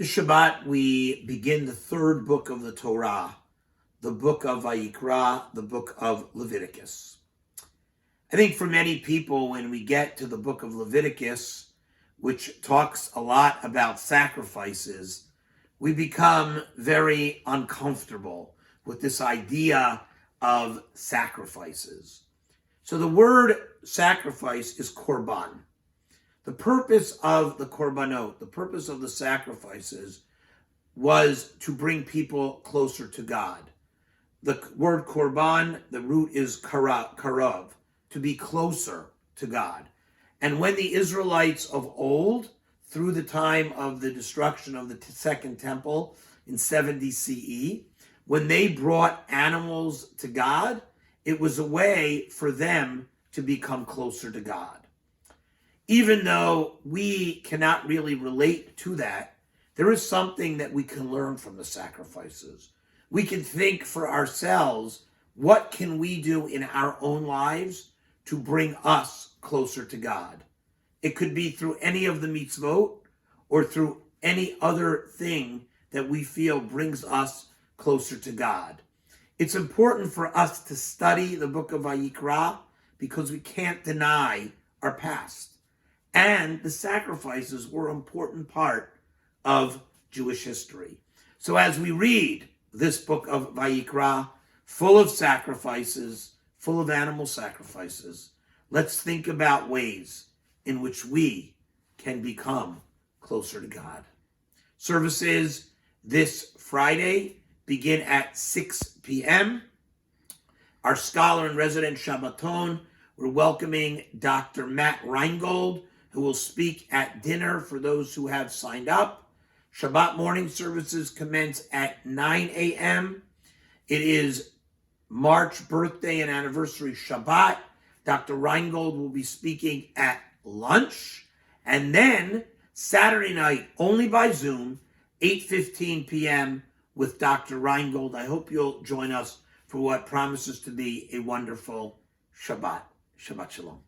This Shabbat, we begin the third book of the Torah, the book of Vayikra, the book of Leviticus. I think for many people, when we get to the book of Leviticus, which talks a lot about sacrifices, we become very uncomfortable with this idea of sacrifices. So the word sacrifice is korban. The purpose of the korbanot, the purpose of the sacrifices, was to bring people closer to God. The word korban, the root is karav, to be closer to God. And when the Israelites of old, through the time of the destruction of the Second Temple in 70 CE, when they brought animals to God, it was a way for them to become closer to God. Even though we cannot really relate to that, there is something that we can learn from the sacrifices. We can think for ourselves, what can we do in our own lives to bring us closer to God? It could be through any of the mitzvot or through any other thing that we feel brings us closer to God. It's important for us to study the book of Vayikra because we can't deny our past. And the sacrifices were an important part of Jewish history. So as we read this book of Vayikra, full of sacrifices, full of animal sacrifices, let's think about ways in which we can become closer to God. Services this Friday begin at 6 p.m. Our scholar and resident Shabbaton, we're welcoming Dr. Matt Reingold, who will speak at dinner for those who have signed up. Shabbat morning services commence at 9 a.m. It is March birthday and anniversary Shabbat. Dr. Reingold will be speaking at lunch. And then Saturday night, only by Zoom, 8:15 p.m. with Dr. Reingold. I hope you'll join us for what promises to be a wonderful Shabbat. Shabbat Shalom.